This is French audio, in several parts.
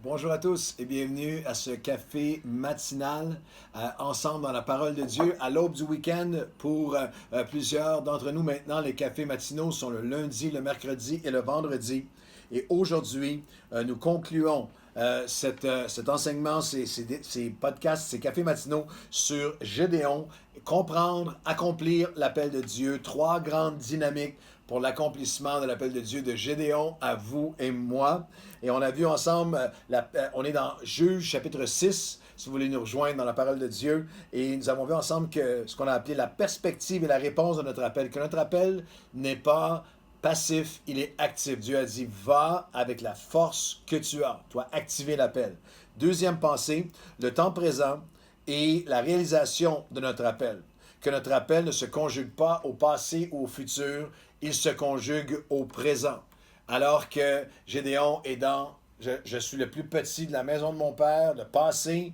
Bonjour à tous et bienvenue à ce café matinal ensemble dans la parole de Dieu à l'aube du week-end. Pour plusieurs d'entre nous maintenant, les cafés matinaux sont le lundi, le mercredi et le vendredi. Et aujourd'hui, nous concluons cet enseignement, ces podcasts, ces cafés matinaux sur Gédéon, comprendre, accomplir l'appel de Dieu, trois grandes dynamiques pour l'accomplissement de l'appel de Dieu de Gédéon à vous et moi. Et on a vu ensemble, on est dans Juges chapitre 6, si vous voulez nous rejoindre dans la parole de Dieu. Et nous avons vu ensemble que ce qu'on a appelé la perspective et la réponse de notre appel, que notre appel n'est pas passif, il est actif. Dieu a dit, va avec la force que tu as. Tu dois activer l'appel. Deuxième pensée, le temps présent et la réalisation de notre appel. Que notre appel ne se conjugue pas au passé ou au futur, il se conjugue au présent. Alors que Gédéon est dans je suis le plus petit de la maison de mon père, le passé,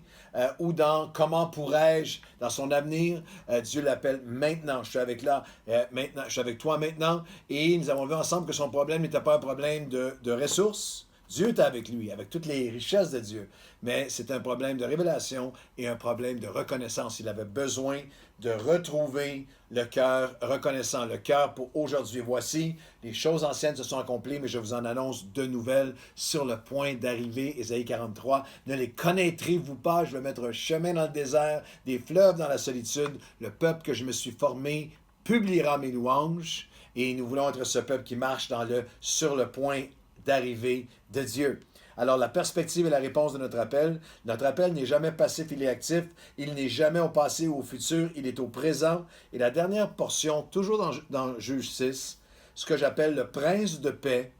ou dans comment pourrais-je, dans son avenir, Dieu l'appelle maintenant. Je suis maintenant, je suis avec toi maintenant. Et nous avons vu ensemble que son problème n'était pas un problème de ressources. Dieu était avec lui, avec toutes les richesses de Dieu. Mais c'est un problème de révélation et un problème de reconnaissance. Il avait besoin de retrouver le cœur reconnaissant, le cœur pour aujourd'hui. Voici, les choses anciennes se sont accomplies, mais je vous en annonce de nouvelles sur le point d'arriver. Ésaïe 43. Ne les connaîtrez-vous pas? Je vais mettre un chemin dans le désert, des fleuves dans la solitude. Le peuple que je me suis formé publiera mes louanges. Et nous voulons être ce peuple qui marche sur le point d'arrivée de Dieu. Alors, la perspective et la réponse de notre appel n'est jamais passif, il est actif, il n'est jamais au passé ou au futur, il est au présent. Et la dernière portion, toujours dans Juge 6, ce que j'appelle le prince de paix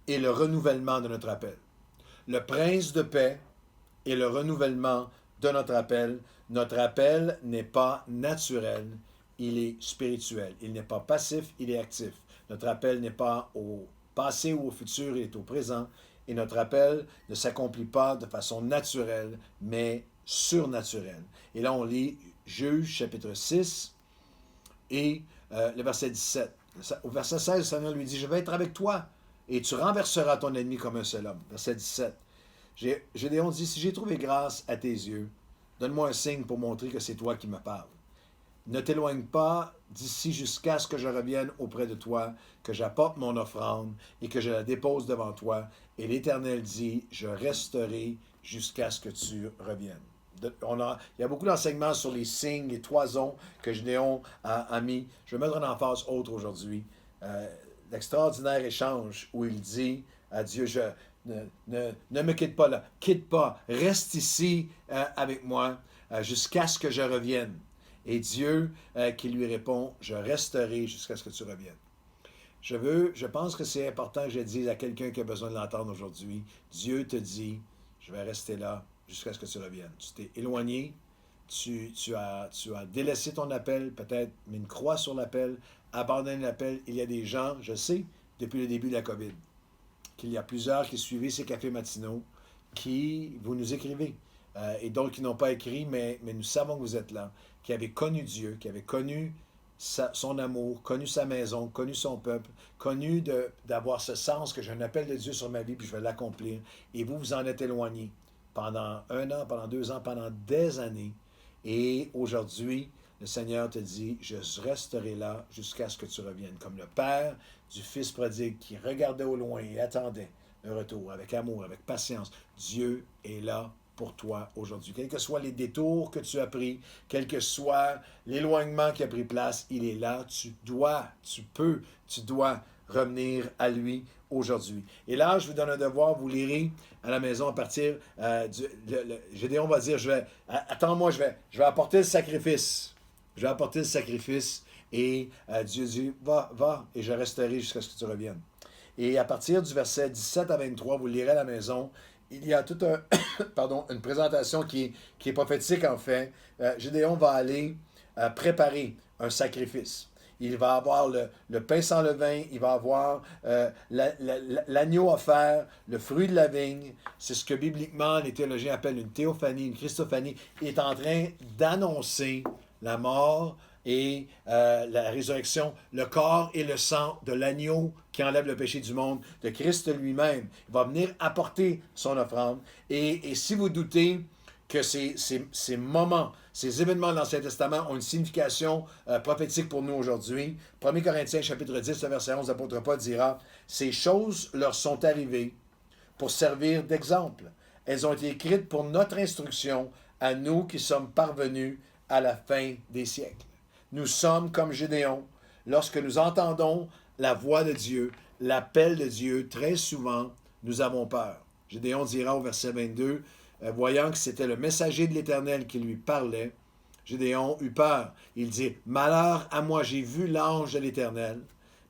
et le renouvellement de notre appel. Le prince de paix et le renouvellement de notre appel. Notre appel n'est pas naturel, il est spirituel. Il n'est pas passif, il est actif. Notre appel n'est pas au passé ou au futur, il est au présent. Et notre appel ne s'accomplit pas de façon naturelle, mais surnaturelle. Et là, on lit Juges chapitre 6 et le verset 17. Au verset 16, le Seigneur lui dit, je vais être avec toi et tu renverseras ton ennemi comme un seul homme. Verset 17. Gédéon dit, si j'ai trouvé grâce à tes yeux, donne-moi un signe pour montrer que c'est toi qui me parles. Ne t'éloigne pas d'ici jusqu'à ce que je revienne auprès de toi, que j'apporte mon offrande et que je la dépose devant toi. Et l'Éternel dit, je resterai jusqu'à ce que tu reviennes. Il y a beaucoup d'enseignements sur les signes, les toisons que Gédéon a mis. Je vais mettre une emphase autre aujourd'hui. L'extraordinaire échange où il dit à Dieu, ne me quitte pas, reste ici avec moi jusqu'à ce que je revienne. Et Dieu qui lui répond, je resterai jusqu'à ce que tu reviennes. Je pense que c'est important que je dise à quelqu'un qui a besoin de l'entendre aujourd'hui, Dieu te dit, je vais rester là jusqu'à ce que tu reviennes. Tu t'es éloigné, tu as délaissé ton appel, peut-être mis une croix sur l'appel, abandonné l'appel. Il y a des gens, je sais, depuis le début de la COVID, qu'il y a plusieurs qui suivaient ces cafés matinaux, qui vous nous écrivez. Et d'autres qui n'ont pas écrit, mais nous savons que vous êtes là, qui avez connu Dieu, qui avez connu son amour, connu sa maison, connu son peuple, connu d'avoir ce sens que j'ai un appel de Dieu sur ma vie, puis je vais l'accomplir. Et vous, vous en êtes éloigné pendant 1 an, pendant 2 ans, pendant des années. Et aujourd'hui, le Seigneur te dit, je resterai là jusqu'à ce que tu reviennes. Comme le Père du Fils prodigue qui regardait au loin et attendait le retour avec amour, avec patience. Dieu est là pour toi aujourd'hui. Quels que soient les détours que tu as pris, quel que soit l'éloignement qui a pris place, il est là. Tu dois revenir à lui aujourd'hui. Et là, je vous donne un devoir, vous lirez à la maison à partir Gédéon va dire, attends-moi, je vais apporter le sacrifice. Je vais apporter le sacrifice et Dieu dit, va, et je resterai jusqu'à ce que tu reviennes. Et à partir du verset 17 à 23, vous lirez à la maison, il y a toute une présentation qui est prophétique en fait. Gédéon va aller préparer un sacrifice. Il va avoir le pain sans levain, il va avoir l'agneau offert, le fruit de la vigne. C'est ce que bibliquement les théologiens appellent une théophanie, une christophanie. Il est en train d'annoncer la mort et la résurrection, le corps et le sang de l'agneau qui enlève le péché du monde, de Christ lui-même. Il va venir apporter son offrande. Et si vous doutez que ces moments, ces événements de l'Ancien Testament ont une signification prophétique pour nous aujourd'hui, 1 Corinthiens chapitre 10, le verset 11, l'apôtre Paul dira, « Ces choses leur sont arrivées pour servir d'exemple. Elles ont été écrites pour notre instruction à nous qui sommes parvenus à la fin des siècles. » Nous sommes comme Gédéon. Lorsque nous entendons la voix de Dieu, l'appel de Dieu, très souvent, nous avons peur. Gédéon dira au verset 22, voyant que c'était le messager de l'Éternel qui lui parlait, Gédéon eut peur. Il dit, « Malheur à moi, j'ai vu l'ange de l'Éternel. »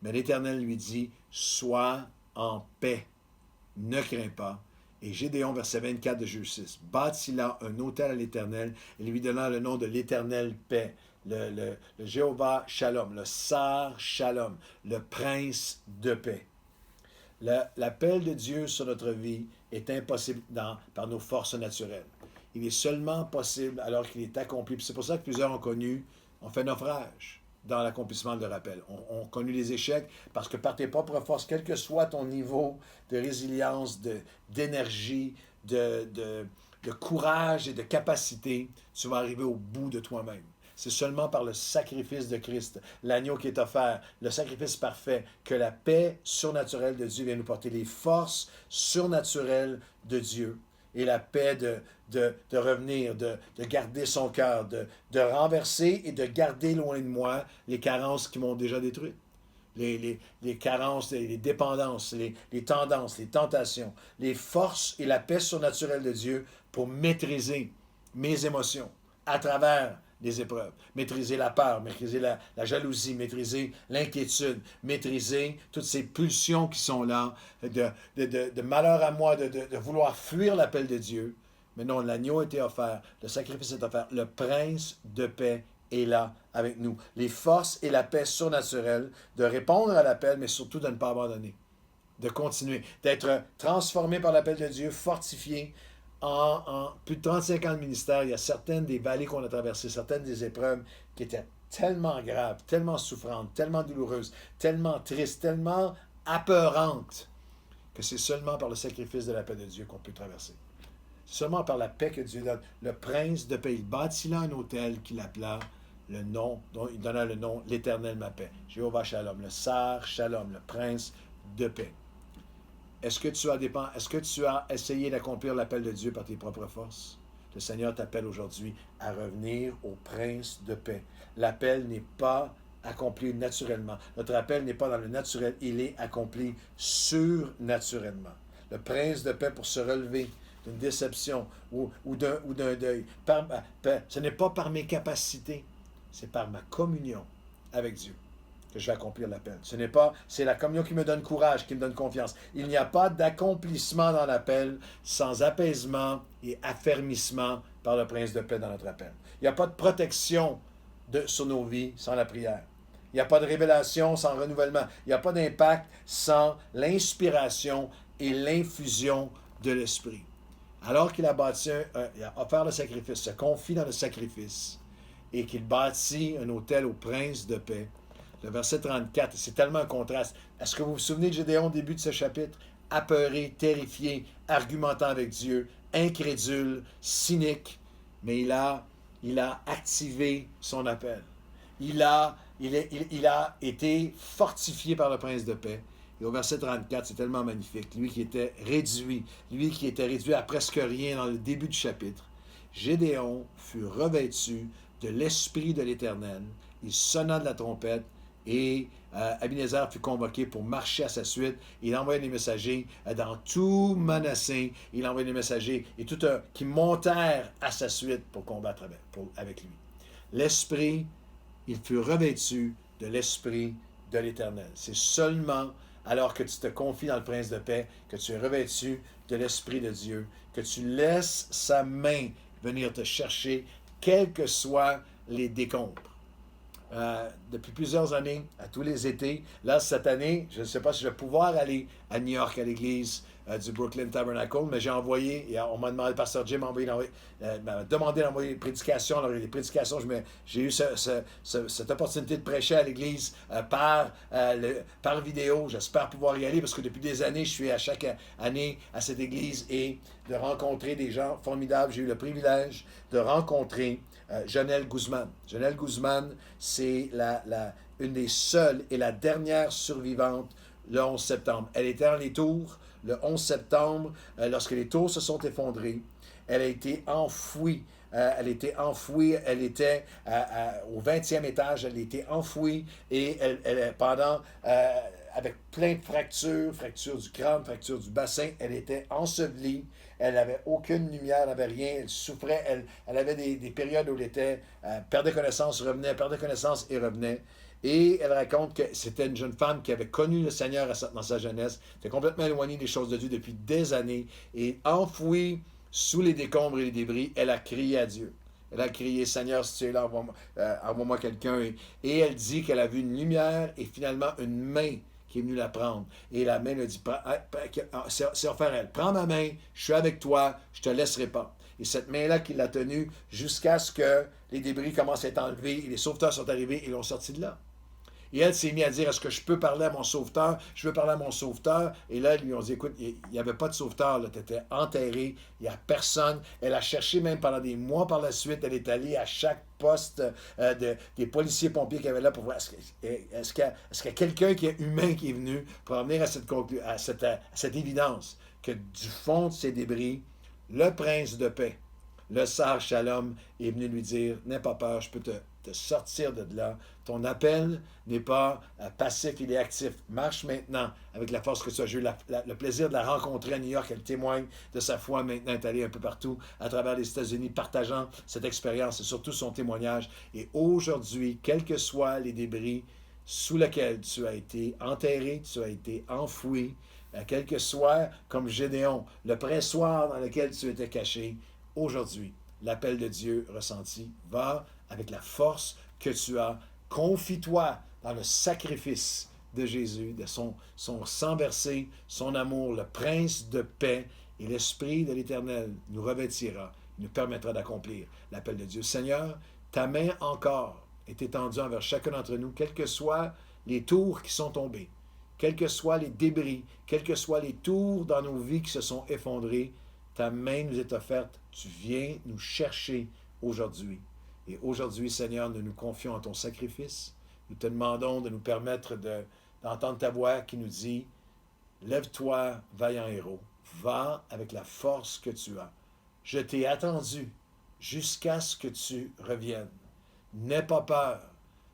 Mais l'Éternel lui dit, « Sois en paix, ne crains pas. » Et Gédéon, verset 24 de Juge 6, bâtit là un autel à l'Éternel et lui donna le nom de l'Éternel paix, le Jéhovah Shalom, le Sar Shalom, le prince de paix. L'appel de Dieu sur notre vie est impossible par nos forces naturelles. Il est seulement possible alors qu'il est accompli. C'est pour ça que plusieurs ont fait naufrage dans l'accomplissement de leur appel. On connu les échecs parce que par tes propres forces, quel que soit ton niveau de résilience, d'énergie, de courage et de capacité, tu vas arriver au bout de toi-même. C'est seulement par le sacrifice de Christ, l'agneau qui est offert, le sacrifice parfait, que la paix surnaturelle de Dieu vient nous porter, les forces surnaturelles de Dieu et la paix de revenir, de garder son cœur, de renverser et de garder loin de moi les carences qui m'ont déjà détruit. Les carences, les dépendances, les tendances, les tentations, les forces et la paix surnaturelle de Dieu pour maîtriser mes émotions à travers des épreuves. Maîtriser la peur, maîtriser la jalousie, maîtriser l'inquiétude, maîtriser toutes ces pulsions qui sont là, de malheur à moi, de vouloir fuir l'appel de Dieu. Mais non, l'agneau a été offert, le sacrifice est offert, le prince de paix est là avec nous. Les forces et la paix surnaturelle de répondre à l'appel, mais surtout de ne pas abandonner, de continuer, d'être transformé par l'appel de Dieu, fortifié. En plus de 35 ans de ministère, il y a certaines des vallées qu'on a traversées, certaines des épreuves qui étaient tellement graves, tellement souffrantes, tellement douloureuses, tellement tristes, tellement apeurantes, que c'est seulement par le sacrifice de la paix de Dieu qu'on peut traverser. C'est seulement par la paix que Dieu donne. Le prince de paix, il bâtit là un autel qu'il appela le nom, dont il donna le nom, l'Éternel ma paix. Jéhovah Shalom, le Sar Shalom, le prince de paix. Est-ce que tu as essayé d'accomplir l'appel de Dieu par tes propres forces? Le Seigneur t'appelle aujourd'hui à revenir au prince de paix. L'appel n'est pas accompli naturellement. Notre appel n'est pas dans le naturel, il est accompli surnaturellement. Le prince de paix pour se relever d'une déception ou d'un deuil. Ce n'est pas par mes capacités, c'est par ma communion avec Dieu que je vais accomplir l'appel. C'est la communion qui me donne courage, qui me donne confiance. Il n'y a pas d'accomplissement dans l'appel sans apaisement et affermissement par le prince de paix dans notre appel. Il n'y a pas de protection sur nos vies sans la prière. Il n'y a pas de révélation sans renouvellement. Il n'y a pas d'impact sans l'inspiration et l'infusion de l'Esprit. Alors qu'il a il a offert le sacrifice, se confie dans le sacrifice, et qu'il bâtit un autel au prince de paix, le verset 34, c'est tellement un contraste. Est-ce que vous vous souvenez de Gédéon au début de ce chapitre? Apeuré, terrifié, argumentant avec Dieu, incrédule, cynique, mais il a activé son appel. Il a été fortifié par le prince de paix. Et au verset 34, c'est tellement magnifique. Lui qui était réduit à presque rien dans le début du chapitre, Gédéon fut revêtu de l'Esprit de l'Éternel. Il sonna de la trompette et Abinézer fut convoqué pour marcher à sa suite. Il envoyait des messagers dans tout Manassé. Il envoyait des messagers et qui montèrent à sa suite pour combattre avec lui. L'Esprit, il fut revêtu de l'Esprit de l'Éternel. C'est seulement alors que tu te confies dans le prince de paix, que tu es revêtu de l'Esprit de Dieu, que tu laisses sa main venir te chercher, quels que soient les décombres. Depuis plusieurs années, à tous les étés, là, cette année, je ne sais pas si je vais pouvoir aller à New York à l'église du Brooklyn Tabernacle, mais j'ai envoyé, on m'a demandé, le pasteur Jim m'a demandé d'envoyer des prédications. Alors, les prédications, j'ai eu cette opportunité de prêcher à l'église par vidéo. J'espère pouvoir y aller parce que depuis des années, je suis à chaque année à cette église et de rencontrer des gens formidables. J'ai eu le privilège de rencontrer Janelle Guzman. Janelle Guzman, c'est une des seules et la dernière survivante le 11 septembre. Elle était dans les tours le 11 septembre, lorsque les tours se sont effondrées. Elle a été enfouie. Elle était enfouie, elle était au 20e étage, elle était enfouie et avec plein de fractures du crâne, fractures du bassin, elle était ensevelie, elle n'avait aucune lumière, elle n'avait rien, elle souffrait, elle avait des périodes où elle était, perdait connaissance, revenait, perdait connaissance et revenait. Et elle raconte que c'était une jeune femme qui avait connu le Seigneur dans sa jeunesse, était complètement éloignée des choses de Dieu depuis des années, et enfouie sous les décombres et les débris, elle a crié à Dieu. Elle a crié, Seigneur, si tu es là, envoie-moi quelqu'un. Et elle dit qu'elle a vu une lumière et finalement une main qui est venue la prendre. Et la main lui a dit, c'est offert elle, prends ma main, je suis avec toi, je ne te laisserai pas. Et cette main-là qui l'a tenue jusqu'à ce que les débris commencent à être enlevés et les sauveteurs sont arrivés et l'ont sorti de là. Et elle s'est mise à dire, est-ce que je peux parler à mon sauveteur? Je veux parler à mon sauveteur. Et là, ils lui ont dit, écoute, il n'y avait pas de sauveteur, tu étais enterré, il n'y a personne. Elle a cherché même pendant des mois par la suite, elle est allée à chaque poste des policiers-pompiers qui avaient là pour voir, est-ce qu'il y a quelqu'un qui est humain qui est venu pour en venir à cette évidence que du fond de ces débris, le prince de paix, le sage Shalom, est venu lui dire, n'aie pas peur, je peux te sortir de là. Ton appel n'est pas passif, il est actif. Marche maintenant avec la force que tu as. J'ai eu le plaisir de la rencontrer à New York. Elle témoigne de sa foi maintenant. Elle est allée un peu partout à travers les États-Unis, partageant cette expérience et surtout son témoignage. Et aujourd'hui, quels que soient les débris sous lesquels tu as été enterré, tu as été enfoui, quel que soit, comme Gédéon, le pressoir dans lequel tu étais caché, aujourd'hui, l'appel de Dieu ressenti va avec la force que tu as. Confie-toi dans le sacrifice de Jésus, de son sang versé, son amour, le prince de paix, et l'Esprit de l'Éternel nous revêtira, nous permettra d'accomplir l'appel de Dieu. Seigneur, ta main encore est étendue envers chacun d'entre nous, quels que soient les tours qui sont tombés, quels que soient les débris, quels que soient les tours dans nos vies qui se sont effondrés, ta main nous est offerte, tu viens nous chercher aujourd'hui. Et aujourd'hui, Seigneur, nous nous confions en ton sacrifice. Nous te demandons de nous permettre d'entendre ta voix qui nous dit, lève-toi, vaillant héros, va avec la force que tu as. Je t'ai attendu jusqu'à ce que tu reviennes. N'aie pas peur,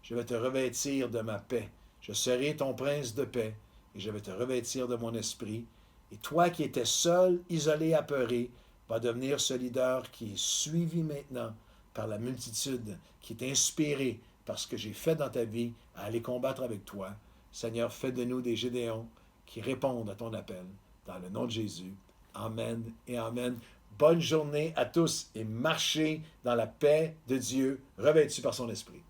je vais te revêtir de ma paix. Je serai ton prince de paix et je vais te revêtir de mon esprit. Et toi qui étais seul, isolé, apeuré, vas devenir ce leader qui est suivi maintenant par la multitude, qui est inspirée par ce que j'ai fait dans ta vie, à aller combattre avec toi. Seigneur, fais de nous des Gédéons qui répondent à ton appel. Dans le nom de Jésus. Amen et Amen. Bonne journée à tous et marchez dans la paix de Dieu, revêtus par son esprit.